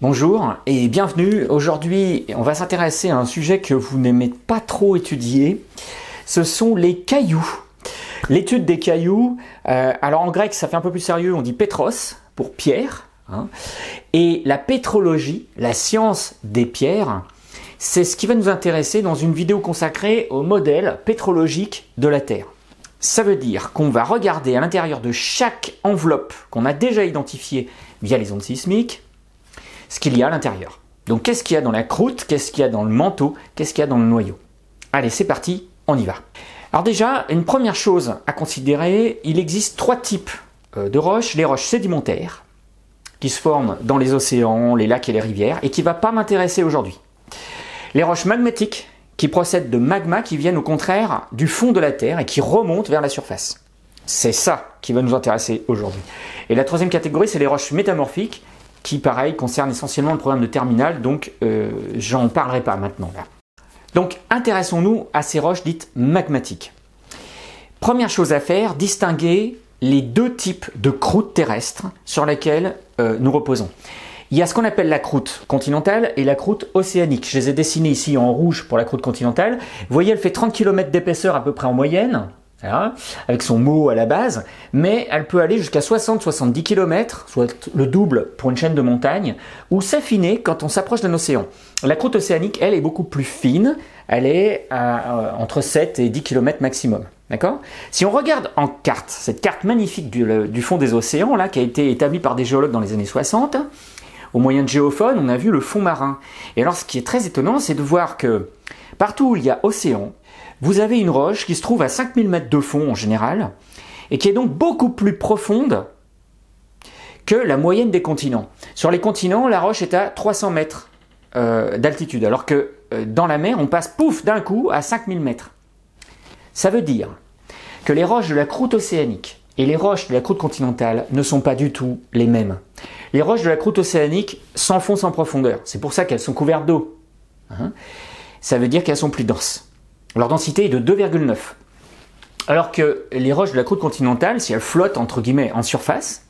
Bonjour et bienvenue. Aujourd'hui, on va s'intéresser à un sujet que vous n'aimez pas trop étudier. Ce sont les cailloux. L'étude des cailloux, alors en grec ça fait un peu plus sérieux, on dit pétros pour pierre. Et la pétrologie, la science des pierres, c'est ce qui va nous intéresser dans une vidéo consacrée au modèle pétrologique de la Terre. Ça veut dire qu'on va regarder à l'intérieur de chaque enveloppe qu'on a déjà identifiée via les ondes sismiques, ce qu'il y a à l'intérieur. Donc qu'est-ce qu'il y a dans la croûte, qu'est-ce qu'il y a dans le manteau, qu'est-ce qu'il y a dans le noyau. Allez, c'est parti, on y va. Alors déjà, une première chose à considérer, il existe trois types de roches. Les roches sédimentaires, qui se forment dans les océans, les lacs et les rivières, et qui ne va pas m'intéresser aujourd'hui. Les roches magmatiques, qui procèdent de magma, qui viennent au contraire du fond de la Terre et qui remontent vers la surface. C'est ça qui va nous intéresser aujourd'hui. Et la troisième catégorie, c'est les roches métamorphiques, qui, pareil, concernent essentiellement le programme de terminale, donc j'en parlerai pas maintenant là. Donc, intéressons-nous à ces roches dites magmatiques. Première chose à faire, distinguer les deux types de croûtes terrestres sur lesquelles nous reposons. Il y a ce qu'on appelle la croûte continentale et la croûte océanique. Je les ai dessinées ici en rouge pour la croûte continentale. Vous voyez, elle fait 30 km d'épaisseur à peu près en moyenne, voilà, avec son mot à la base, mais elle peut aller jusqu'à 60-70 km, soit le double pour une chaîne de montagne, ou s'affiner quand on s'approche d'un océan. La croûte océanique, elle, est beaucoup plus fine, elle est entre 7 et 10 km maximum. D'accord ? Si on regarde en carte, cette carte magnifique du fond des océans, là, qui a été établie par des géologues dans les années 60, au moyen de géophones, on a vu le fond marin. Et alors, ce qui est très étonnant, c'est de voir que partout où il y a océan, vous avez une roche qui se trouve à 5000 mètres de fond en général, et qui est donc beaucoup plus profonde que la moyenne des continents. Sur les continents, la roche est à 300 mètres d'altitude, alors que dans la mer, on passe pouf d'un coup à 5000 mètres. Ça veut dire que les roches de la croûte océanique et les roches de la croûte continentale ne sont pas du tout les mêmes. Les roches de la croûte océanique s'enfoncent en profondeur. C'est pour ça qu'elles sont couvertes d'eau. Ça veut dire qu'elles sont plus denses. Leur densité est de 2,9. Alors que les roches de la croûte continentale, si elles flottent entre guillemets en surface,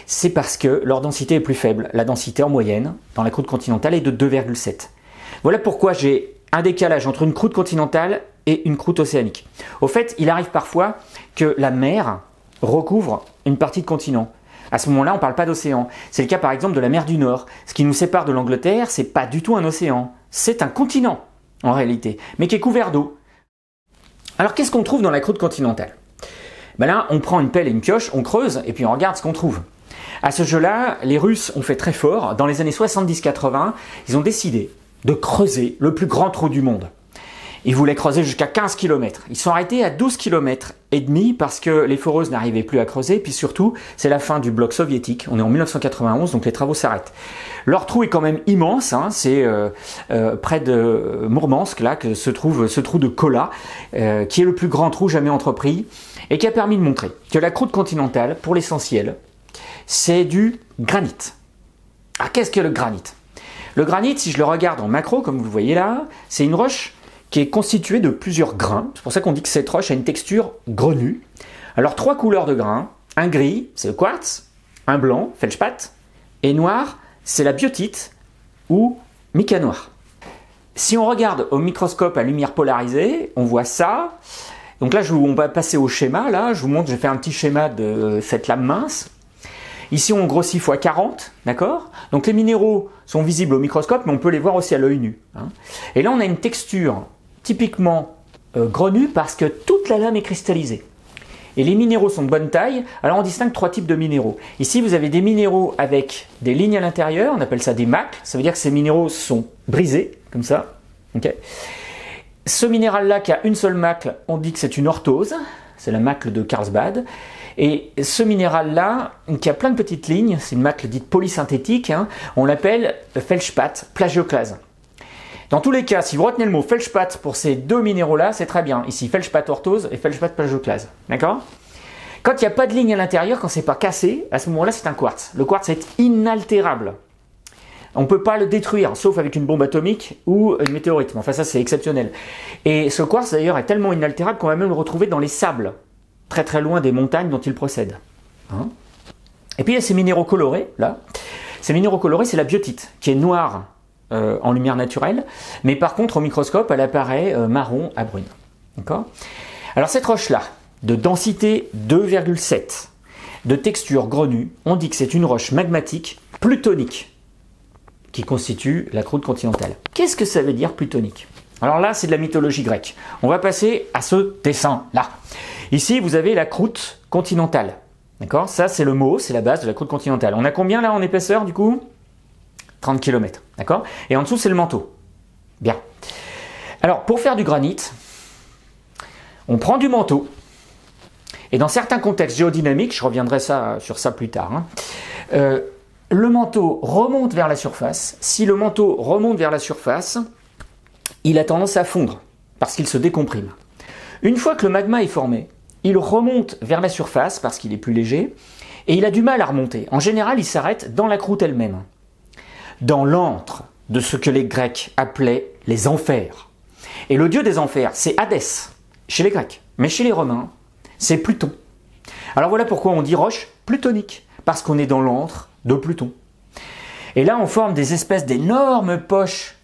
c'est parce que leur densité est plus faible. La densité en moyenne dans la croûte continentale est de 2,7. Voilà pourquoi j'ai un décalage entre une croûte continentale et une croûte océanique. Au fait, il arrive parfois que la mer recouvre une partie de continent. À ce moment-là, on ne parle pas d'océan. C'est le cas par exemple de la mer du Nord. Ce qui nous sépare de l'Angleterre, c'est pas du tout un océan. C'est un continent, en réalité, mais qui est couvert d'eau. Alors qu'est-ce qu'on trouve dans la croûte continentale ? Là, on prend une pelle et une pioche, on creuse, et puis on regarde ce qu'on trouve. À ce jeu-là, les Russes ont fait très fort. Dans les années 70-80, ils ont décidé de creuser le plus grand trou du monde. Ils voulaient creuser jusqu'à 15 km. Ils sont arrêtés à 12 km et demi parce que les foreuses n'arrivaient plus à creuser. Puis surtout, c'est la fin du bloc soviétique. On est en 1991, donc les travaux s'arrêtent. Leur trou est quand même immense. C'est près de Mourmansk, là, que se trouve ce trou de Kola, qui est le plus grand trou jamais entrepris et qui a permis de montrer que la croûte continentale, pour l'essentiel, c'est du granit. Alors, qu'est-ce que le granit ? Le granit, si je le regarde en macro, comme vous le voyez là, c'est une roche qui est constituée de plusieurs grains. C'est pour ça qu'on dit que cette roche a une texture grenue. Alors, trois couleurs de grains. Un gris, c'est le quartz. Un blanc, feldspath. Et noir, c'est la biotite ou mica noir. Si on regarde au microscope à lumière polarisée, on voit ça. Donc là, on va passer au schéma. Là, je vous montre, j'ai fait un petit schéma de cette lame mince. Ici, on grossit x 40, d'accord ? Donc les minéraux sont visibles au microscope, mais on peut les voir aussi à l'œil nu. Et là, on a une texture typiquement grenue parce que toute la lame est cristallisée. Et les minéraux sont de bonne taille. Alors, on distingue trois types de minéraux. Ici, vous avez des minéraux avec des lignes à l'intérieur. On appelle ça des macles. Ça veut dire que ces minéraux sont brisés, comme ça. Okay. Ce minéral-là qui a une seule macle, on dit que c'est une orthose. C'est la macle de Carlsbad. Et ce minéral-là, qui a plein de petites lignes, c'est une macle dite polysynthétique, on l'appelle feldspath plagioclase. Dans tous les cas, si vous retenez le mot feldspath pour ces deux minéraux-là, c'est très bien. Ici, feldspath orthose et feldspath plagioclase. D'accord ? Quand il n'y a pas de ligne à l'intérieur, quand c'est pas cassé, à ce moment-là, c'est un quartz. Le quartz est inaltérable. On ne peut pas le détruire, sauf avec une bombe atomique ou une météorite. Enfin, ça, c'est exceptionnel. Et ce quartz, d'ailleurs, est tellement inaltérable qu'on va même le retrouver dans les sables, très très loin des montagnes dont il procède. Et puis, il y a ces minéraux colorés, là. Ces minéraux colorés, c'est la biotite, qui est noire en lumière naturelle, mais par contre, au microscope, elle apparaît marron à brune. D'accord ? Alors cette roche-là, de densité 2,7, de texture grenue, on dit que c'est une roche magmatique plutonique, qui constitue la croûte continentale. Qu'est-ce que ça veut dire plutonique? Alors là, c'est de la mythologie grecque. On va passer à ce dessin-là. Ici, vous avez la croûte continentale. D'accord? Ça, c'est le mot, c'est la base de la croûte continentale. On a combien là en épaisseur du coup? 30 km. D'accord? Et en dessous, c'est le manteau. Bien. Alors, pour faire du granit, on prend du manteau. Et dans certains contextes géodynamiques, je reviendrai sur ça plus tard, le manteau remonte vers la surface. Si le manteau remonte vers la surface, il a tendance à fondre parce qu'il se décomprime. Une fois que le magma est formé, il remonte vers la surface parce qu'il est plus léger et il a du mal à remonter. En général, il s'arrête dans la croûte elle-même, dans l'antre de ce que les Grecs appelaient les enfers. Et le dieu des enfers, c'est Hadès chez les Grecs, mais chez les Romains, c'est Pluton. Alors voilà pourquoi on dit roche plutonique, parce qu'on est dans l'antre de Pluton. Et là, on forme des espèces d'énormes poches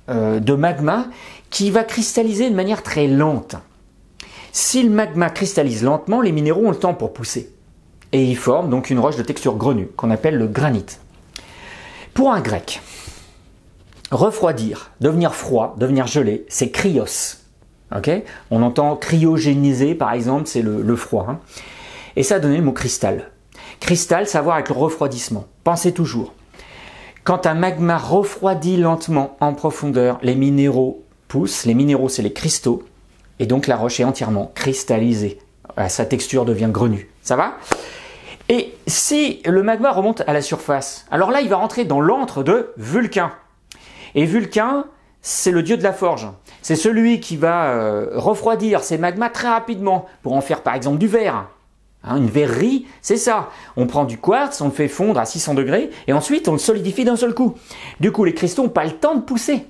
de magma qui va cristalliser de manière très lente. Si le magma cristallise lentement, les minéraux ont le temps pour pousser. Et ils forment donc une roche de texture grenue, qu'on appelle le granit. Pour un grec, refroidir, devenir froid, devenir gelé, c'est cryos. Okay, on entend cryogéniser, par exemple, c'est le froid. Hein. Et ça a donné le mot cristal. Cristal, ça a à voir avec le refroidissement. Pensez toujours. Quand un magma refroidit lentement en profondeur, les minéraux poussent. Les minéraux, c'est les cristaux. Et donc la roche est entièrement cristallisée. Sa texture devient grenue. Ça va? Et si le magma remonte à la surface, alors là, il va rentrer dans l'antre de Vulcain. Et Vulcain, c'est le dieu de la forge. C'est celui qui va refroidir ces magmas très rapidement pour en faire par exemple du verre. Hein, une verrerie, c'est ça. On prend du quartz, on le fait fondre à 600 degrés et ensuite on le solidifie d'un seul coup. Du coup, les cristaux n'ont pas le temps de pousser.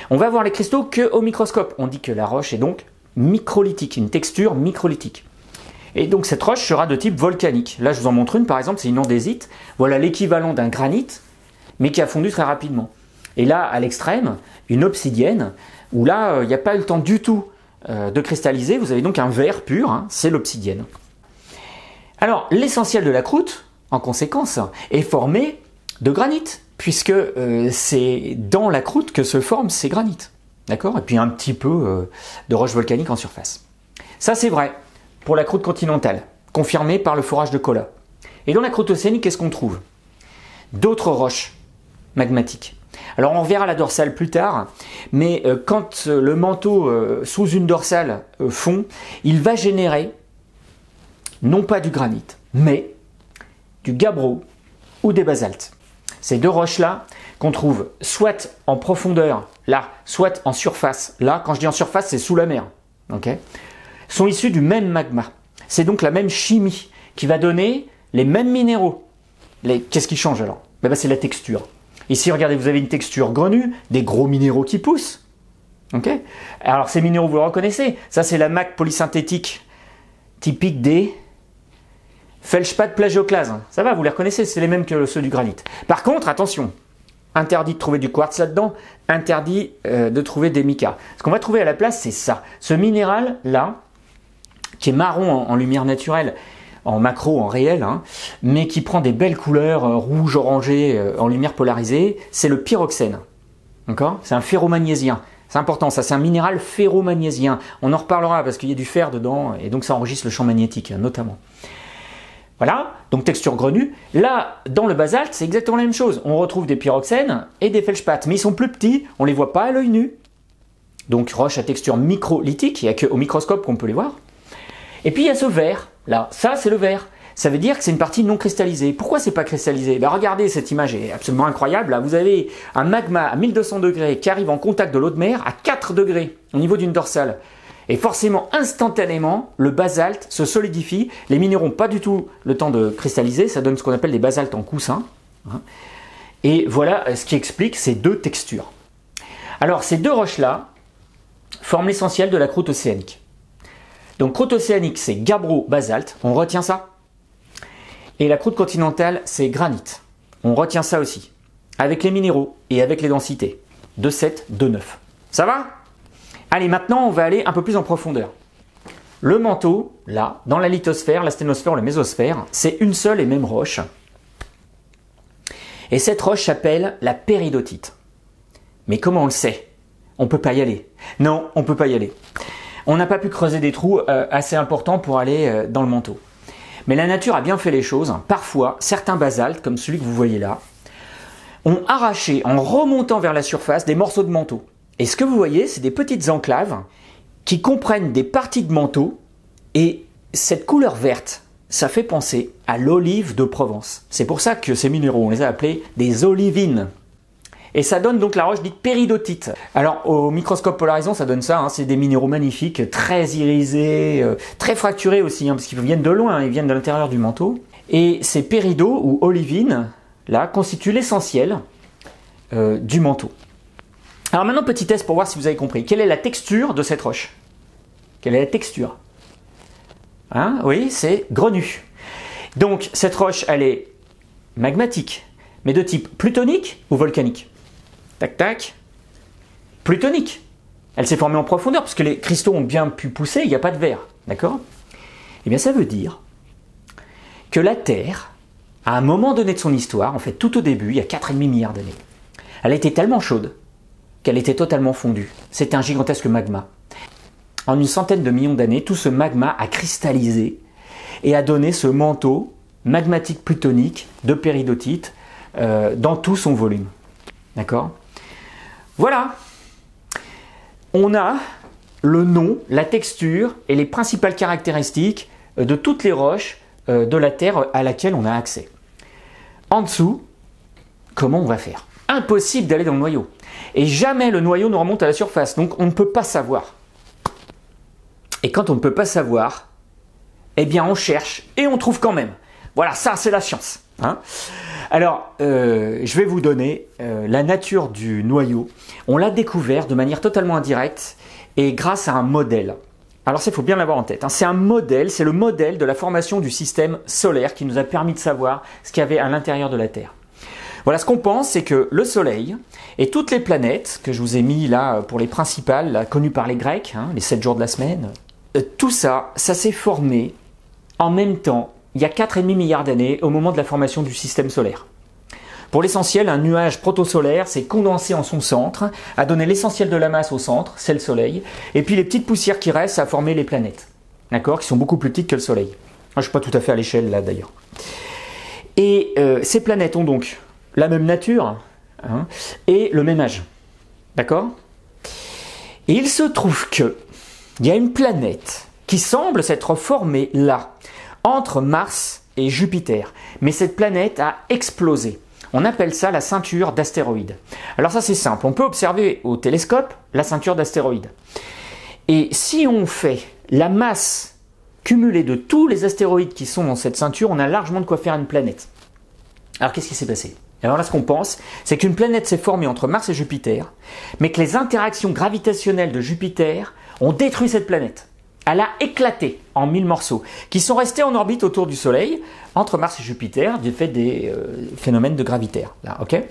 On va voir les cristaux qu'au microscope. On dit que la roche est donc microlithique, une texture microlithique. Et donc cette roche sera de type volcanique. Là, je vous en montre une, par exemple, c'est une andésite. Voilà l'équivalent d'un granit, mais qui a fondu très rapidement. Et là, à l'extrême, une obsidienne, où là, il n'y a pas eu le temps du tout de cristalliser. Vous avez donc un verre pur, hein, c'est l'obsidienne. Alors, l'essentiel de la croûte, en conséquence, est formé de granit, puisque c'est dans la croûte que se forment ces granites. D'accord? Et puis un petit peu de roche volcanique en surface. Ça, c'est vrai pour la croûte continentale, confirmée par le forage de Kola. Et dans la croûte océanique, qu'est-ce qu'on trouve? D'autres roches magmatiques. Alors on reverra la dorsale plus tard, mais quand le manteau sous une dorsale fond, il va générer non pas du granit, mais du gabbro ou des basaltes. Ces deux roches-là qu'on trouve soit en profondeur, là, soit en surface. Là, quand je dis en surface, c'est sous la mer. Okay, sont issus du même magma. C'est donc la même chimie qui va donner les mêmes minéraux. Qu'est-ce qui change alors? C'est la texture. Ici, regardez, vous avez une texture grenue, des gros minéraux qui poussent. Okay, alors ces minéraux, vous le reconnaissez. Ça, c'est la maque polysynthétique typique des feldspath plagioclase. Ça va, vous les reconnaissez, c'est les mêmes que ceux du granit. Par contre, attention, interdit de trouver du quartz là-dedans, interdit de trouver des micas. Ce qu'on va trouver à la place, c'est ça. Ce minéral-là, qui est marron en lumière naturelle, en macro, en réel, hein, mais qui prend des belles couleurs rouge, orangé, en lumière polarisée, c'est le pyroxène. D'accord? C'est un ferromagnésien. C'est important, ça c'est un minéral ferromagnésien. On en reparlera parce qu'il y a du fer dedans et donc ça enregistre le champ magnétique, notamment. Voilà, donc texture grenue. Là, dans le basalte, c'est exactement la même chose. On retrouve des pyroxènes et des feldspaths, mais ils sont plus petits, on ne les voit pas à l'œil nu. Donc roche à texture microlithique, il n'y a qu'au microscope qu'on peut les voir. Et puis il y a ce verre, là, ça c'est le verre. Ça veut dire que c'est une partie non cristallisée. Pourquoi c'est pas cristallisé? Regardez, cette image est absolument incroyable. Là, vous avez un magma à 1200 degrés qui arrive en contact de l'eau de mer à 4 degrés au niveau d'une dorsale. Et forcément, instantanément, le basalte se solidifie. Les minéraux n'ont pas du tout le temps de cristalliser. Ça donne ce qu'on appelle des basaltes en coussin. Et voilà ce qui explique ces deux textures. Alors, ces deux roches-là forment l'essentiel de la croûte océanique. Donc, croûte océanique, c'est gabbro-basalte. On retient ça. Et la croûte continentale, c'est granit. On retient ça aussi. Avec les minéraux et avec les densités. 2,7, 2,9. Ça va? Allez, maintenant, on va aller un peu plus en profondeur. Le manteau, là, dans la lithosphère, la sténosphère ou la mésosphère, c'est une seule et même roche. Et cette roche s'appelle la péridotite. Mais comment on le sait? On ne peut pas y aller. Non, on ne peut pas y aller. On n'a pas pu creuser des trous assez importants pour aller dans le manteau. Mais la nature a bien fait les choses. Parfois, certains basaltes, comme celui que vous voyez là, ont arraché, en remontant vers la surface, des morceaux de manteau. Et ce que vous voyez, c'est des petites enclaves qui comprennent des parties de manteau. Et cette couleur verte, ça fait penser à l'olive de Provence. C'est pour ça que ces minéraux, on les a appelés des olivines. Et ça donne donc la roche dite péridotite. Alors au microscope polarisant, ça donne ça, hein, c'est des minéraux magnifiques, très irisés, très fracturés aussi, hein, parce qu'ils viennent de loin, hein, ils viennent de l'intérieur du manteau. Et ces péridots ou olivines, là, constituent l'essentiel du manteau. Alors maintenant, petit test pour voir si vous avez compris. Quelle est la texture de cette roche? Quelle est la texture? Hein? Oui, c'est grenu. Donc cette roche, elle est magmatique, mais de type plutonique ou volcanique? Tac, tac. Plutonique. Elle s'est formée en profondeur, parce que les cristaux ont bien pu pousser, il n'y a pas de verre. D'accord? Eh bien, ça veut dire que la Terre, à un moment donné de son histoire, en fait tout au début, il y a 4,5 milliards d'années, elle était tellement chaude qu'elle était totalement fondue. C'était un gigantesque magma. En une centaine de millions d'années, tout ce magma a cristallisé et a donné ce manteau magmatique plutonique de péridotite dans tout son volume. D'accord? Voilà. On a le nom, la texture et les principales caractéristiques de toutes les roches de la Terre à laquelle on a accès. En dessous, comment on va faire? Impossible d'aller dans le noyau. Et jamais le noyau ne remonte à la surface, donc on ne peut pas savoir. Et quand on ne peut pas savoir, eh bien on cherche et on trouve quand même. Voilà, ça c'est la science. Hein? Alors, je vais vous donner la nature du noyau. On l'a découvert de manière totalement indirecte et grâce à un modèle. Alors ça, il faut bien l'avoir en tête. Hein. C'est un modèle, c'est le modèle de la formation du système solaire qui nous a permis de savoir ce qu'il y avait à l'intérieur de la Terre. Voilà, ce qu'on pense, c'est que le Soleil et toutes les planètes, que je vous ai mis là pour les principales, là, connues par les Grecs, hein, les 7 jours de la semaine, tout ça, ça s'est formé en même temps, il y a 4,5 milliards d'années, au moment de la formation du système solaire. Pour l'essentiel, un nuage protosolaire s'est condensé en son centre, a donné l'essentiel de la masse au centre, c'est le Soleil, et puis les petites poussières qui restent, ça a formé les planètes, d'accord, qui sont beaucoup plus petites que le Soleil. Je ne suis pas tout à fait à l'échelle là d'ailleurs. Et ces planètes ont donc la même nature hein, et le même âge, d'accord? Et il se trouve que il y a une planète qui semble s'être formée là, entre Mars et Jupiter. Mais cette planète a explosé. On appelle ça la ceinture d'astéroïdes. Alors ça c'est simple, on peut observer au télescope la ceinture d'astéroïdes. Et si on fait la masse cumulée de tous les astéroïdes qui sont dans cette ceinture, on a largement de quoi faire une planète. Alors qu'est-ce qui s'est passé? Alors là ce qu'on pense, c'est qu'une planète s'est formée entre Mars et Jupiter, mais que les interactions gravitationnelles de Jupiter ont détruit cette planète. Elle a éclaté en 1000 morceaux, qui sont restés en orbite autour du Soleil, entre Mars et Jupiter, du fait des phénomènes de gravitaire. Là, okay.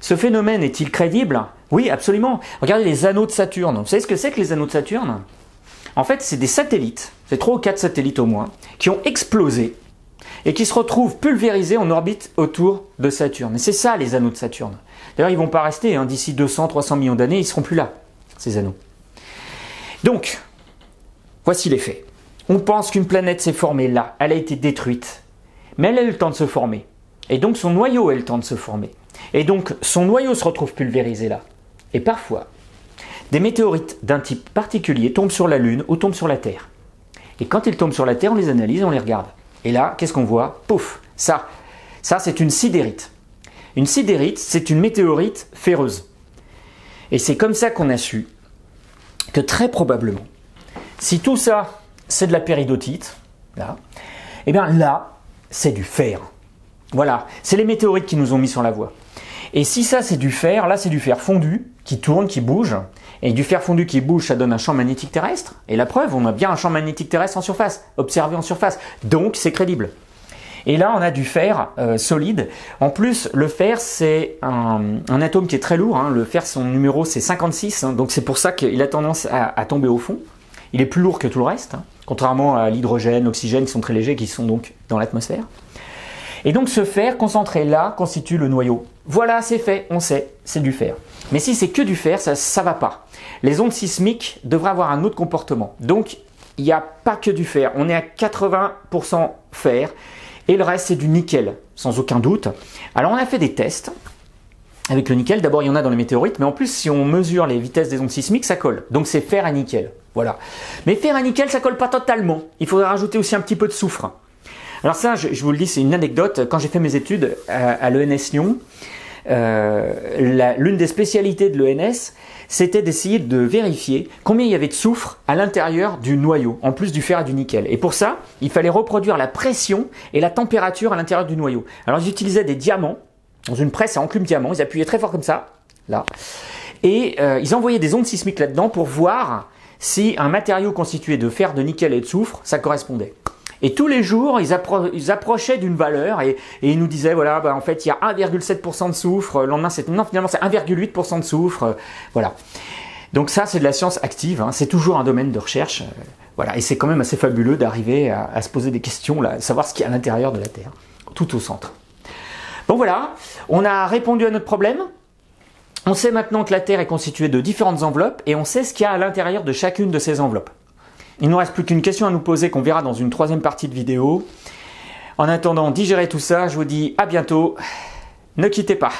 Ce phénomène est-il crédible? Oui, absolument. Regardez les anneaux de Saturne. Vous savez ce que c'est que les anneaux de Saturne? En fait, c'est des satellites, c'est 3 ou 4 satellites au moins, qui ont explosé et qui se retrouvent pulvérisés en orbite autour de Saturne. Et c'est ça les anneaux de Saturne. D'ailleurs, ils ne vont pas rester, hein, d'ici 200-300 millions d'années, ils ne seront plus là, ces anneaux. Donc, voici les faits. On pense qu'une planète s'est formée là, elle a été détruite, mais elle a eu le temps de se former. Et donc son noyau a eu le temps de se former. Et donc son noyau se retrouve pulvérisé là. Et parfois, des météorites d'un type particulier tombent sur la Lune ou tombent sur la Terre. Et quand ils tombent sur la Terre, on les analyse et on les regarde. Et là, qu'est-ce qu'on voit? Pouf! Ça c'est une sidérite. Une sidérite, c'est une météorite ferreuse. Et c'est comme ça qu'on a su que très probablement, si tout ça, c'est de la péridotite, là, et bien là, c'est du fer. Voilà, c'est les météorites qui nous ont mis sur la voie. Et si ça, c'est du fer, là, c'est du fer fondu, qui tourne, qui bouge. Et du fer fondu qui bouge, ça donne un champ magnétique terrestre. Et la preuve, on a bien un champ magnétique terrestre en surface, observé en surface. Donc, c'est crédible. Et là, on a du fer solide. En plus, le fer, c'est un atome qui est très lourd. Hein. Le fer, son numéro, c'est 56. Hein. Donc, c'est pour ça qu'il a tendance à tomber au fond. Il est plus lourd que tout le reste, hein, contrairement à l'hydrogène, l'oxygène, qui sont très légers, qui sont donc dans l'atmosphère. Et donc, ce fer concentré là constitue le noyau. Voilà, c'est fait, on sait, c'est du fer. Mais si c'est que du fer, ça ne va pas. Les ondes sismiques devraient avoir un autre comportement. Donc, il n'y a pas que du fer. On est à 80% fer. Et le reste, c'est du nickel, sans aucun doute. Alors, on a fait des tests avec le nickel. D'abord, il y en a dans les météorites, mais en plus, si on mesure les vitesses des ondes sismiques, ça colle. Donc, c'est fer à nickel. Voilà. Mais fer à nickel, ça colle pas totalement. Il faudrait rajouter aussi un petit peu de soufre. Alors ça, je vous le dis, c'est une anecdote. Quand j'ai fait mes études à l'ENS Lyon, l'une des spécialités de l'ENS, c'était d'essayer de vérifier combien il y avait de soufre à l'intérieur du noyau, en plus du fer et du nickel. Et pour ça, il fallait reproduire la pression et la température à l'intérieur du noyau. Alors ils utilisaient des diamants, dans une presse à enclume diamant, ils appuyaient très fort comme ça, là, et ils envoyaient des ondes sismiques là-dedans pour voir si un matériau constitué de fer, de nickel et de soufre, ça correspondait. Et tous les jours, ils approchaient d'une valeur et ils nous disaient, voilà, en fait, il y a 1,7% de soufre. Le lendemain, finalement, c'est 1,8% de soufre. Voilà. Donc ça, c'est de la science active. Hein, c'est toujours un domaine de recherche. Voilà. Et c'est quand même assez fabuleux d'arriver à se poser des questions, là, savoir ce qu'il y a à l'intérieur de la Terre, tout au centre. Bon, voilà. On a répondu à notre problème. On sait maintenant que la Terre est constituée de différentes enveloppes et on sait ce qu'il y a à l'intérieur de chacune de ces enveloppes. Il ne nous reste plus qu'une question à nous poser qu'on verra dans une troisième partie de vidéo. En attendant, digérez tout ça, je vous dis à bientôt. Ne quittez pas.